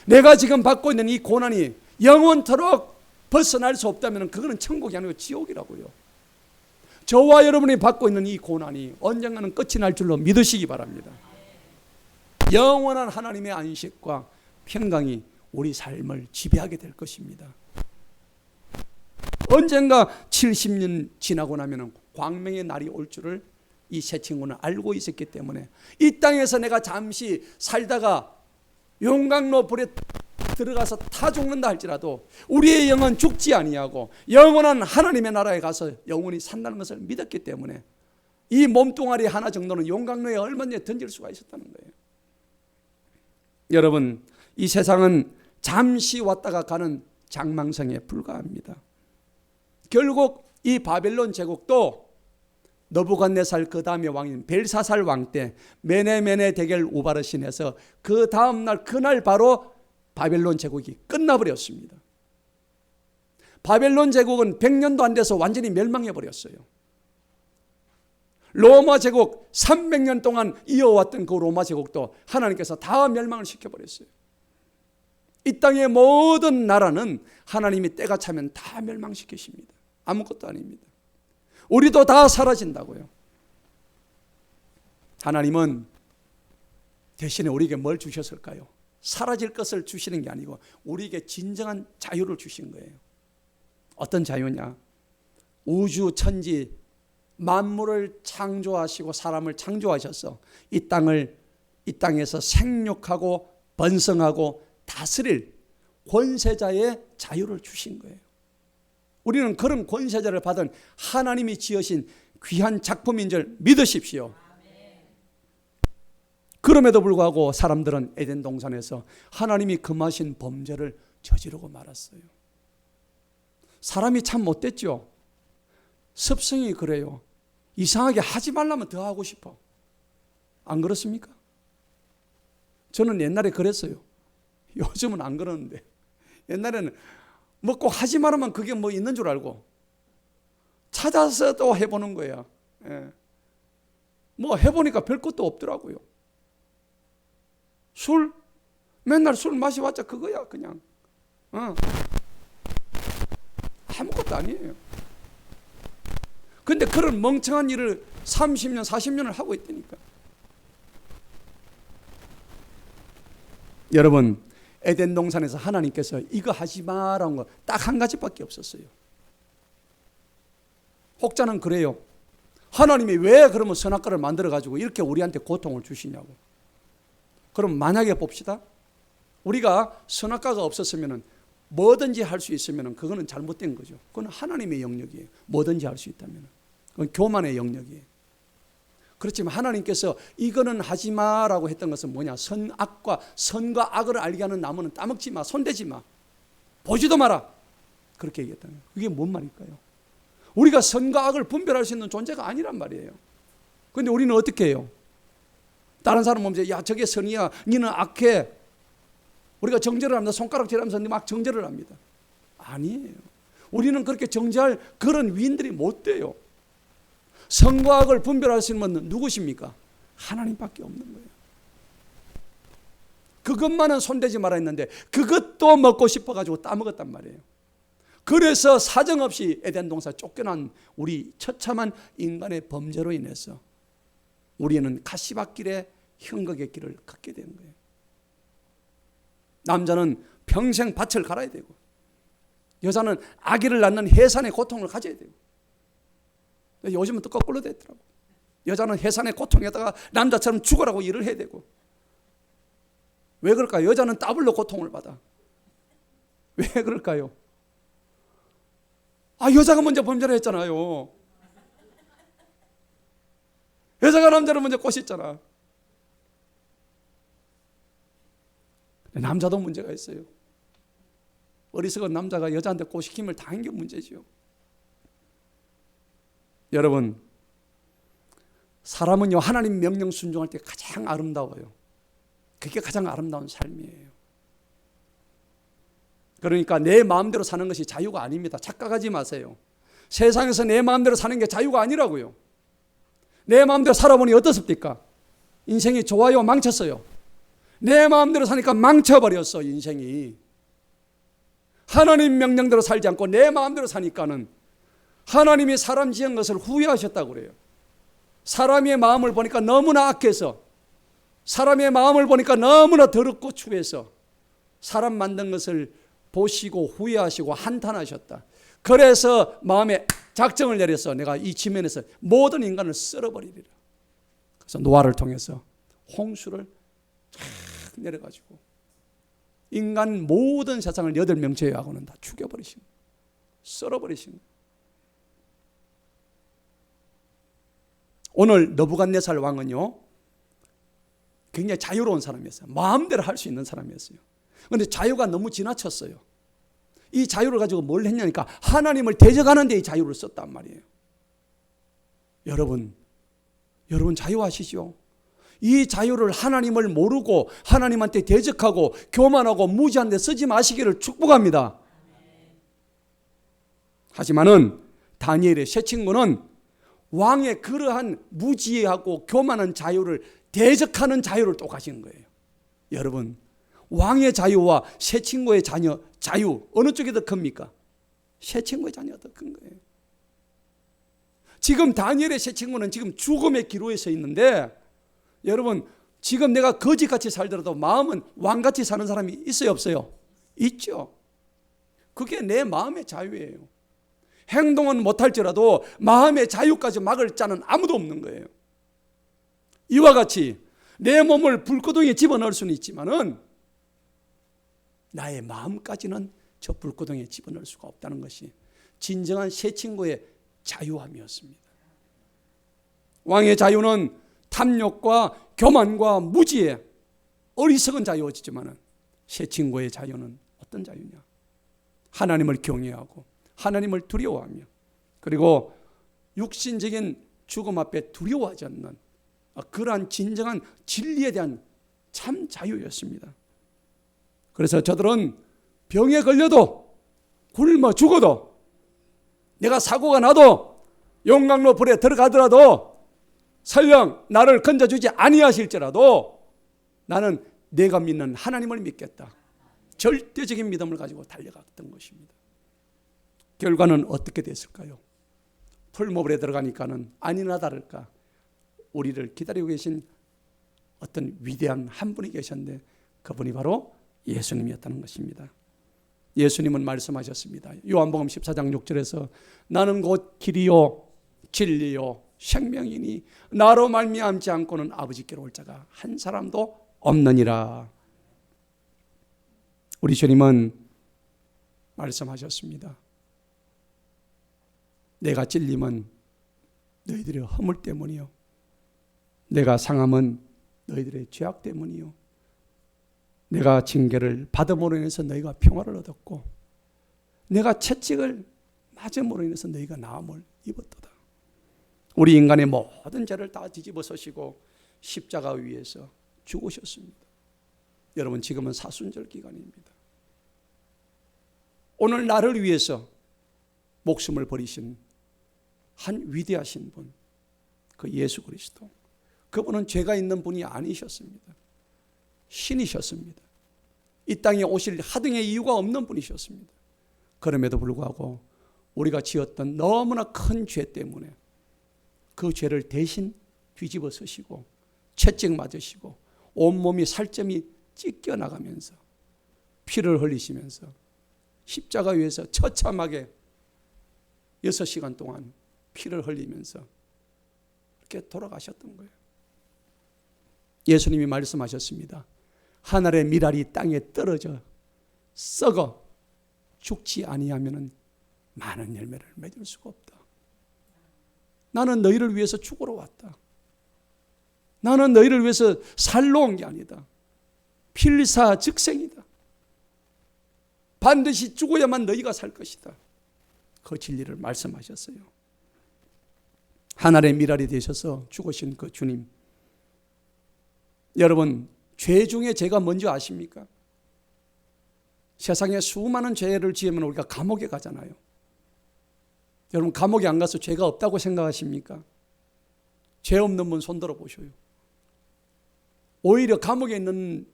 내가 지금 받고 있는 이 고난이 영원토록 벗어날 수 없다면 그거는 천국이 아니고 지옥이라고요. 저와 여러분이 받고 있는 이 고난이 언젠가는 끝이 날 줄로 믿으시기 바랍니다. 영원한 하나님의 안식과 평강이 우리 삶을 지배하게 될 것입니다. 언젠가 70년 지나고 나면 광명의 날이 올 줄을 이 세 친구는 알고 있었기 때문에 이 땅에서 내가 잠시 살다가 용광로 불에 들어가서 타 죽는다 할지라도 우리의 영은 죽지 아니하고 영원한 하나님의 나라에 가서 영원히 산다는 것을 믿었기 때문에 이 몸뚱아리 하나 정도는 용광로에 얼마든지 던질 수가 있었다는 거예요. 여러분, 이 세상은 잠시 왔다가 가는 장망성에 불과합니다. 결국 이 바벨론 제국도 느부갓네살 그 다음의 왕인 벨사살 왕 때 메네메네 대결 우바르신에서 그 다음 날 그날 바로 바벨론 제국이 끝나버렸습니다. 바벨론 제국은 100년도 안 돼서 완전히 멸망해 버렸어요. 로마 제국 300년 동안 이어왔던 그 로마 제국도 하나님께서 다 멸망을 시켜버렸어요. 이 땅의 모든 나라는 하나님이 때가 차면 다 멸망시키십니다. 아무것도 아닙니다. 우리도 다 사라진다고요. 하나님은 대신에 우리에게 뭘 주셨을까요? 사라질 것을 주시는 게 아니고 우리에게 진정한 자유를 주신 거예요. 어떤 자유냐? 우주 천지 만물을 창조하시고 사람을 창조하셔서 이 땅에서 생육하고 번성하고 다스릴 권세자의 자유를 주신 거예요. 우리는 그런 권세자를 받은 하나님이 지으신 귀한 작품인 줄 믿으십시오. 그럼에도 불구하고 사람들은 에덴 동산에서 하나님이 금하신 범죄를 저지르고 말았어요. 사람이 참 못됐죠. 습성이 그래요. 이상하게 하지 말라면 더 하고 싶어. 안 그렇습니까? 저는 옛날에 그랬어요. 요즘은 안 그러는데 옛날에는 뭐 꼭 하지 말으면 그게 뭐 있는 줄 알고 찾아서 또 해보는 거예요. 예. 뭐 해보니까 별 것도 없더라고요. 술 맨날 술 마셔봤자 그거야 그냥. 아무것도 아니에요. 근데 그런 멍청한 일을 30년 40년을 하고 있다니까. 여러분, 에덴 동산에서 하나님께서 이거 하지 마라는 거 딱 한 가지밖에 없었어요. 혹자는 그래요. 하나님이 왜 그러면 선악과를 만들어 가지고 이렇게 우리한테 고통을 주시냐고. 그럼 만약에 봅시다. 우리가 선악과가 없었으면 뭐든지 할 수 있으면 그거는 잘못된 거죠. 그건 하나님의 영역이에요. 뭐든지 할 수 있다면. 그건 교만의 영역이에요. 그렇지만 하나님께서 이거는 하지 마라고 했던 것은 뭐냐? 선과 악을 알게 하는 나무는 따먹지 마, 손대지 마, 보지도 마라. 그렇게 얘기했다는 거예요. 그게 뭔 말일까요? 우리가 선과 악을 분별할 수 있는 존재가 아니란 말이에요. 그런데 우리는 어떻게 해요? 다른 사람 보면서 야 저게 선이야, 니는 악해. 우리가 정죄를 합니다. 손가락질하면서 막 정죄를 합니다. 아니에요. 우리는 그렇게 정죄할 그런 위인들이 못 돼요. 선과 악을 분별할 수 있는 분은 누구십니까? 하나님밖에 없는 거예요. 그것만은 손대지 말아 했는데 그것도 먹고 싶어가지고 따먹었단 말이에요. 그래서 사정없이 에덴 동산 쫓겨난 우리 처참한 인간의 범죄로 인해서 우리는 가시밭길에 형극의 길을 걷게 되는 거예요. 남자는 평생 밭을 갈아야 되고 여자는 아기를 낳는 해산의 고통을 가져야 되고, 요즘은 또 거꾸로 됐더라고. 여자는 해산의 고통에다가 남자처럼 죽으라고 일을 해야 되고. 왜 그럴까요? 여자는 더블로 고통을 받아. 왜 그럴까요? 여자가 먼저 범죄를 했잖아요. 여자가 남자를 먼저 꼬셨잖아. 남자도 문제가 있어요. 어리석은 남자가 여자한테 꼬시킴을 당한 게 문제죠. 여러분, 사람은요, 하나님 명령 순종할 때 가장 아름다워요. 그게 가장 아름다운 삶이에요. 그러니까 내 마음대로 사는 것이 자유가 아닙니다. 착각하지 마세요. 세상에서 내 마음대로 사는 게 자유가 아니라고요. 내 마음대로 살아보니 어떻습니까? 인생이 좋아요, 망쳤어요? 내 마음대로 사니까 망쳐버렸어, 인생이. 하나님 명령대로 살지 않고 내 마음대로 사니까는 하나님이 사람 지은 것을 후회하셨다고 그래요. 사람의 마음을 보니까 너무나 악해서, 사람의 마음을 보니까 너무나 더럽고 추해서 사람 만든 것을 보시고 후회하시고 한탄하셨다. 그래서 마음에 작정을 내려서 내가 이 지면에서 모든 인간을 썰어버리리라. 그래서 노아를 통해서 홍수를 쫙 내려가지고 인간 모든 세상을 8명 제외하고는 다 죽여버리신 거예요. 썰어버리신 거예요. 오늘 느부갓네살 왕은요, 굉장히 자유로운 사람이었어요. 마음대로 할 수 있는 사람이었어요. 그런데 자유가 너무 지나쳤어요. 이 자유를 가지고 뭘 했냐니까 하나님을 대적하는 데 이 자유를 썼단 말이에요. 여러분 자유하시죠? 이 자유를 하나님을 모르고 하나님한테 대적하고 교만하고 무지한 데 쓰지 마시기를 축복합니다. 하지만은 다니엘의 세 친구는 왕의 그러한 무지하고 교만한 자유를 대적하는 자유를 또 가시는 거예요. 여러분, 왕의 자유와 세 친구의 자유 어느 쪽이 더 큽니까? 세 친구의 자녀가 더 큰 거예요. 지금 다니엘의 세 친구는 지금 죽음의 기로에 서 있는데, 여러분, 지금 내가 거지같이 살더라도 마음은 왕같이 사는 사람이 있어요, 없어요? 있죠. 그게 내 마음의 자유예요. 행동은 못할지라도 마음의 자유까지 막을 자는 아무도 없는 거예요. 이와 같이 내 몸을 불구덩이에 집어넣을 수는 있지만은 나의 마음까지는 저 불구덩이에 집어넣을 수가 없다는 것이 진정한 세 친구의 자유함이었습니다. 왕의 자유는 탐욕과 교만과 무지의 어리석은 자유였지만은 세 친구의 자유는 어떤 자유냐? 하나님을 경외하고 하나님을 두려워하며, 그리고 육신적인 죽음 앞에 두려워하지 않는 그러한 진정한 진리에 대한 참 자유였습니다. 그래서 저들은 병에 걸려도 굶어 죽어도, 내가 사고가 나도 용광로 불에 들어가더라도 설령 나를 건져주지 아니하실지라도 나는 내가 믿는 하나님을 믿겠다. 절대적인 믿음을 가지고 달려갔던 것입니다. 결과는 어떻게 됐을까요? 풀모불에 들어가니까는 아니나 다를까 우리를 기다리고 계신 어떤 위대한 한 분이 계셨는데 그분이 바로 예수님이었다는 것입니다. 예수님은 말씀하셨습니다. 요한복음 14장 6절에서 나는 곧 길이요 진리요 생명이니 나로 말미암지 않고는 아버지께로 올 자가 한 사람도 없느니라. 우리 주님은 말씀하셨습니다. 내가 찔림은 너희들의 허물 때문이요, 내가 상함은 너희들의 죄악 때문이요, 내가 징계를 받음으로 인해서 너희가 평화를 얻었고 내가 채찍을 맞음으로 인해서 너희가 나음을 입었도다. 우리 인간의 모든 죄를 다 뒤집어 서시고 십자가 위에서 죽으셨습니다. 여러분, 지금은 사순절 기간입니다. 오늘 나를 위해서 목숨을 버리신 한 위대하신 분, 그 예수 그리스도, 그분은 죄가 있는 분이 아니셨습니다. 신이셨습니다. 이 땅에 오실 하등의 이유가 없는 분이셨습니다. 그럼에도 불구하고 우리가 지었던 너무나 큰 죄 때문에 그 죄를 대신 뒤집어 쓰시고 채찍 맞으시고 온몸이 살점이 찢겨 나가면서 피를 흘리시면서 십자가 위에서 처참하게 6시간 동안 피를 흘리면서 이렇게 돌아가셨던 거예요. 예수님이 말씀하셨습니다. 하늘의 밀알이 땅에 떨어져 썩어 죽지 아니하면은 많은 열매를 맺을 수가 없다. 나는 너희를 위해서 죽으러 왔다. 나는 너희를 위해서 살러 온 게 아니다. 필사즉생이다. 반드시 죽어야만 너희가 살 것이다. 그 진리를 말씀하셨어요. 하늘의 밀알이 되셔서 죽으신 그 주님. 여러분, 죄 중에 죄가 뭔지 아십니까? 세상에 수많은 죄를 지으면 우리가 감옥에 가잖아요. 여러분, 감옥에 안 가서 죄가 없다고 생각하십니까? 죄 없는 분 손 들어 보셔요. 오히려 감옥에 있는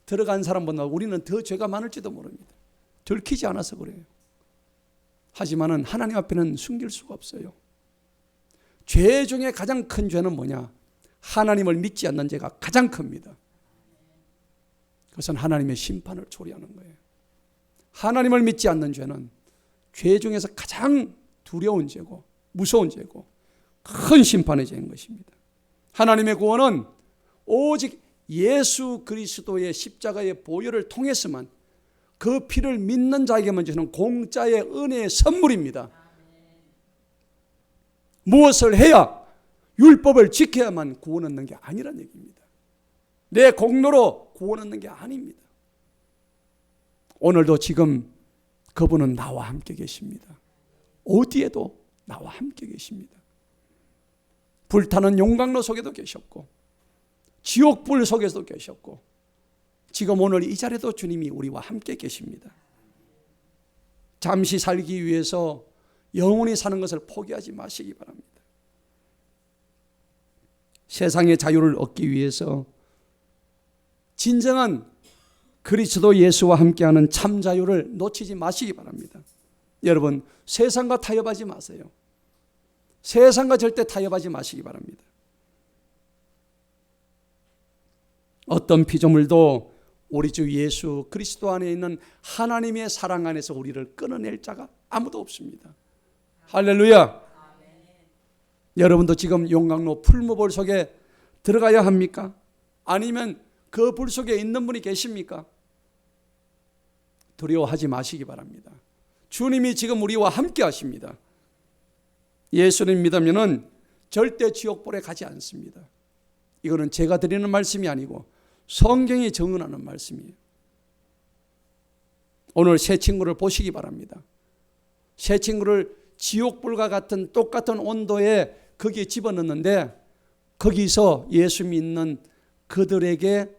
들어간 사람보다 우리는 더 죄가 많을지도 모릅니다. 들키지 않아서 그래요. 하지만은 하나님 앞에는 숨길 수가 없어요. 죄 중에 가장 큰 죄는 뭐냐? 하나님을 믿지 않는 죄가 가장 큽니다. 그것은 하나님의 심판을 초래하는 거예요. 하나님을 믿지 않는 죄는 죄 중에서 가장 두려운 죄고 무서운 죄고 큰 심판의 죄인 것입니다. 하나님의 구원은 오직 예수 그리스도의 십자가의 보혈을 통해서만 그 피를 믿는 자에게만 주는 공짜의 은혜의 선물입니다. 무엇을 해야 율법을 지켜야만 구원 얻는 게 아니란 얘기입니다. 내 공로로 구원 얻는 게 아닙니다. 오늘도 지금 그분은 나와 함께 계십니다. 어디에도 나와 함께 계십니다. 불타는 용광로 속에도 계셨고 지옥불 속에도 계셨고 지금 오늘 이 자리에도 주님이 우리와 함께 계십니다. 잠시 살기 위해서 영원히 사는 것을 포기하지 마시기 바랍니다. 세상의 자유를 얻기 위해서 진정한 그리스도 예수와 함께하는 참 자유를 놓치지 마시기 바랍니다. 여러분, 세상과 타협하지 마세요. 세상과 절대 타협하지 마시기 바랍니다. 어떤 피조물도 우리 주 예수 그리스도 안에 있는 하나님의 사랑 안에서 우리를 끊어낼 자가 아무도 없습니다. 할렐루야. 여러분도 지금 용광로 풀무볼 속에 들어가야 합니까? 아니면 그 불 속에 있는 분이 계십니까? 두려워하지 마시기 바랍니다. 주님이 지금 우리와 함께 하십니다. 예수님 믿으면은 절대 지옥불에 가지 않습니다. 이거는 제가 드리는 말씀이 아니고 성경이 증언하는 말씀이에요. 오늘 새 친구를 보시기 바랍니다. 새 친구를 지옥불과 같은 똑같은 온도에 거기에 집어넣는데 거기서 예수 믿는 그들에게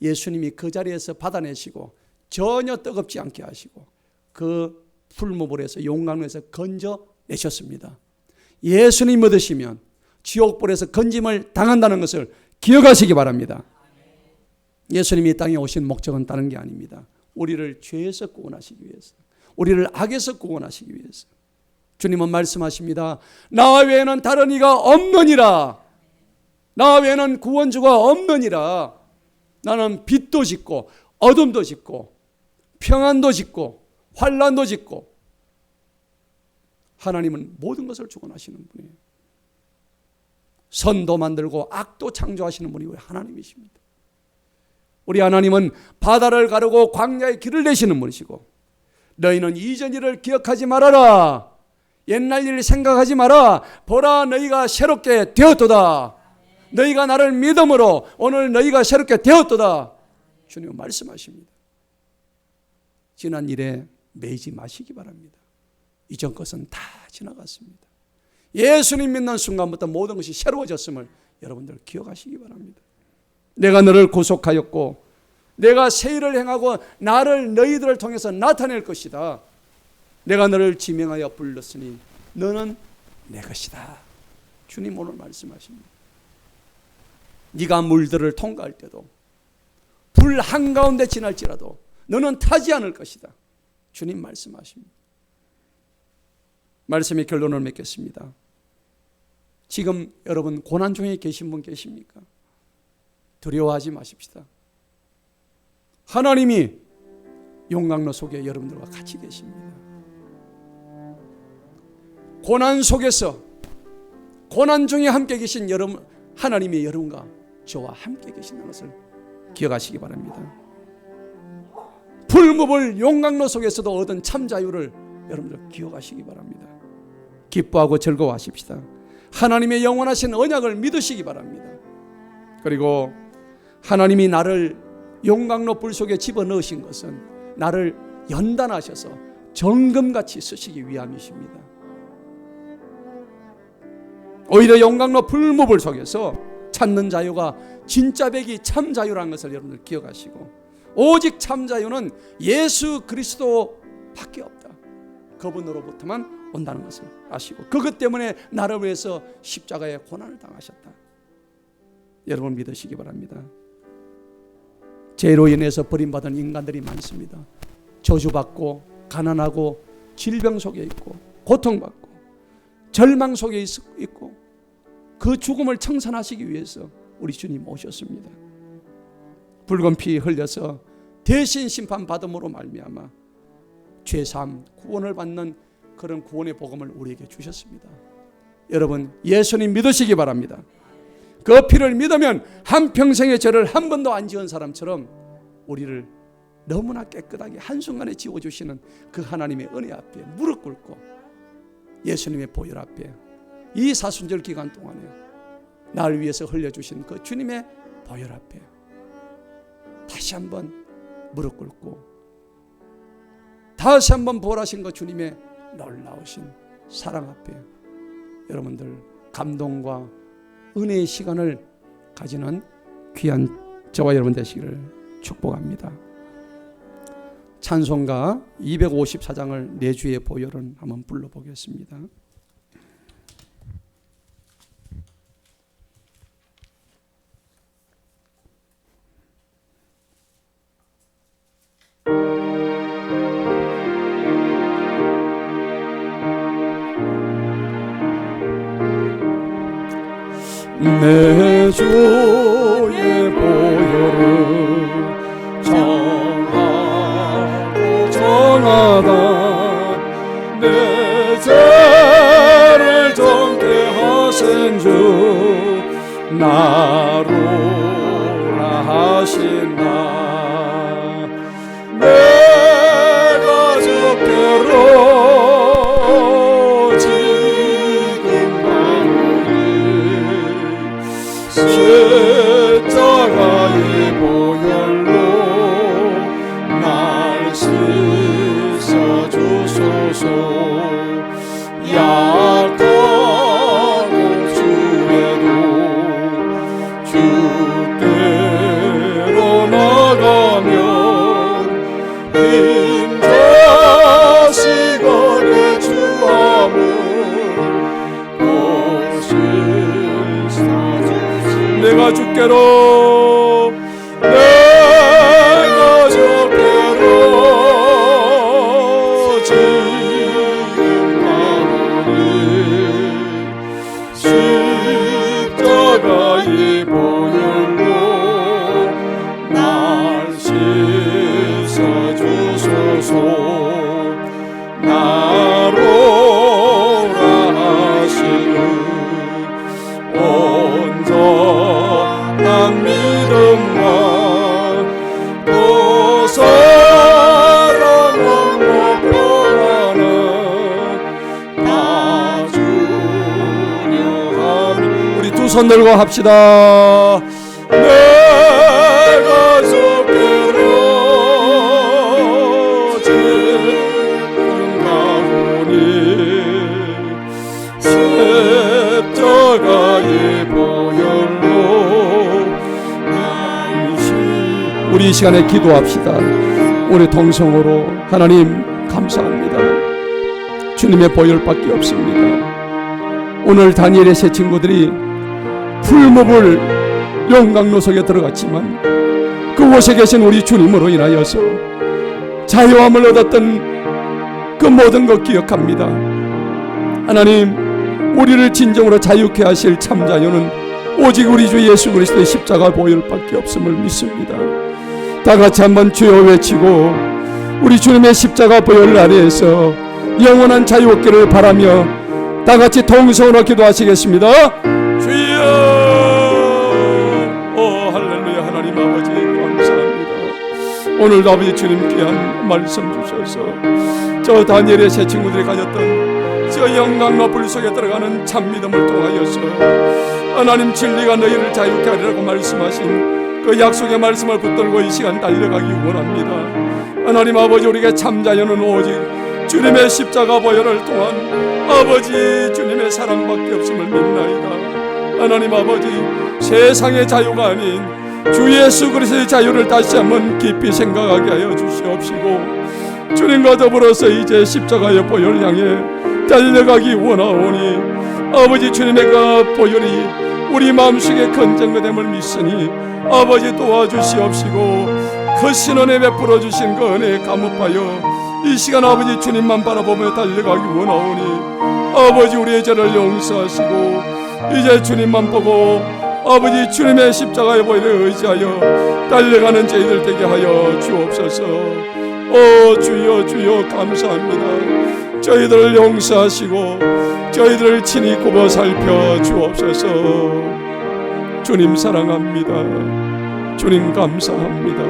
예수님이 그 자리에서 받아내시고 전혀 뜨겁지 않게 하시고 그 풀무불에서 용광로에서 건져내셨습니다. 예수님 믿으시면 지옥불에서 건짐을 당한다는 것을 기억하시기 바랍니다. 예수님이 이 땅에 오신 목적은 다른 게 아닙니다. 우리를 죄에서 구원하시기 위해서, 우리를 악에서 구원하시기 위해서. 주님은 말씀하십니다. 나 외에는 다른 이가 없느니라. 나 외에는 구원주가 없느니라. 나는 빛도 짓고 어둠도 짓고 평안도 짓고 환난도 짓고. 하나님은 모든 것을 주관하시는 분이에요. 선도 만들고 악도 창조하시는 분이 우리 하나님이십니다. 우리 하나님은 바다를 가르고 광야에 길을 내시는 분이시고 너희는 이전 일을 기억하지 말아라. 옛날 일을 생각하지 마라. 보라 너희가 새롭게 되었도다. 너희가 나를 믿음으로 오늘 너희가 새롭게 되었도다. 주님은 말씀하십니다. 지난 일에 매이지 마시기 바랍니다. 이전 것은 다 지나갔습니다. 예수님 믿는 순간부터 모든 것이 새로워졌음을 여러분들 기억하시기 바랍니다. 내가 너를 구속하였고 내가 새 일을 행하고 나를 너희들을 통해서 나타낼 것이다. 내가 너를 지명하여 불렀으니 너는 내 것이다. 주님 오늘 말씀하십니다. 네가 물들을 통과할 때도 불 한가운데 지날지라도 너는 타지 않을 것이다. 주님 말씀하십니다. 말씀의 결론을 맺겠습니다. 지금 여러분 고난 중에 계신 분 계십니까? 두려워하지 마십시다. 하나님이 용광로 속에 여러분들과 같이 계십니다. 고난 속에서 고난 중에 함께 계신 여러분, 하나님이 여러분과 저와 함께 계신다는 것을 기억하시기 바랍니다. 불법을 용광로 속에서도 얻은 참 자유를 여러분들 기억하시기 바랍니다. 기뻐하고 즐거워하십시다. 하나님의 영원하신 언약을 믿으시기 바랍니다. 그리고 하나님이 나를 용광로 불 속에 집어넣으신 것은 나를 연단하셔서 정금같이 쓰시기 위함이십니다. 오히려 용광로 불무불 속에서 찾는 자유가 진짜 백이 참 자유라는 것을 여러분들 기억하시고, 오직 참 자유는 예수 그리스도밖에 없다. 그분으로부터만 온다는 것을 아시고, 그것 때문에 나를 위해서 십자가의 고난을 당하셨다. 여러분 믿으시기 바랍니다. 죄로 인해서 버림받은 인간들이 많습니다. 저주받고 가난하고 질병 속에 있고 고통받고 절망 속에 있고, 그 죽음을 청산하시기 위해서 우리 주님 오셨습니다. 붉은 피 흘려서 대신 심판받음으로 말미암아 죄사함 구원을 받는 그런 구원의 복음을 우리에게 주셨습니다. 여러분 예수님 믿으시기 바랍니다. 그 피를 믿으면 한평생의 죄를 한 번도 안 지은 사람처럼 우리를 너무나 깨끗하게 한순간에 지워주시는 그 하나님의 은혜 앞에 무릎 꿇고 예수님의 보혈 앞에 이 사순절 기간 동안에 나를 위해서 흘려주신 그 주님의 보혈 앞에 다시 한번 무릎 꿇고 다시 한번 부활하신 그 주님의 놀라우신 사랑 앞에 여러분들 감동과 은혜의 시간을 가지는 귀한 저와 여러분 되시기를 축복합니다. 찬송가 254장을 내 주의 보혈은 한번 불러보겠습니다. 내 주의 보혈은 정하고 정하다. 내 죄를 정케 하신 주 나로라 하신다. 내가 주께로 십자가의 보혈로 날 씻어주소서. 약하고 주에도 주께로 나가면 힘자 시간의 주함을 내가 주께로 지금 가오니 십자가의 보혈로 날 씻어주소서. 나로라 하시는 온전한 믿음과 또 사랑과 평안을 다 주려 함이. 우리 두 손 들고 합시다. 내가 주께로 지금 가오니 십자가의 보혈로. 우리 이 시간에 기도합시다. 우리 동성으로 하나님 감사합니다. 주님의 보혈밖에 없습니다. 오늘 다니엘의 세 친구들이 풀목을 용광로 속에 들어갔지만 그 그곳에 계신 우리 주님으로 인하여서 자유함을 얻었던 그 모든 것 기억합니다. 하나님, 우리를 진정으로 자유케 하실 참 자유는 오직 우리 주 예수 그리스도의 십자가 보혈밖에 없음을 믿습니다. 다 같이 한번 주여 외치고 우리 주님의 십자가 보혈 아래에서 영원한 자유 얻기를 바라며 다 같이 통성으로 기도하시겠습니다. 주여, 오 할렐루야. 하나님 아버지 감사합니다. 오늘도 아버지 주님 귀한 말씀 주셔서 저 다니엘의 세 친구들이 가졌던 저 영광과 불 속에 들어가는 참 믿음을 통하여서 하나님 진리가 너희를 자유케 하리라고 말씀하신 그 약속의 말씀을 붙들고 이 시간 달려가기 원합니다. 하나님 아버지, 우리에게 참 자유는 오직 주님의 십자가 보혈을 통한 아버지 주님의 사랑밖에 없음을 믿나이다. 하나님 아버지, 세상의 자유가 아닌 주 예수 그리스도의 자유를 다시 한번 깊이 생각하게 하여 주시옵시고 주님과 더불어서 이제 십자가의 보혈 향해 달려가기 원하오니 아버지 주님의 그 보혈이 우리 마음속에 건전거됨을 믿으니 아버지 도와주시옵시고 그 신원에 베풀어 주신 그 은혜에 감업하여 이 시간 아버지 주님만 바라보며 달려가기 원하오니 아버지 우리의 죄를 용서하시고 이제 주님만 보고 아버지 주님의 십자가의 보혈에 의지하여 달려가는 저희들 되게 하여 주옵소서. 오 주여, 주여 감사합니다. 저희들을 용서하시고 저희들을 친히 굽어 살펴 주옵소서. 주님 사랑합니다. 주님 감사합니다.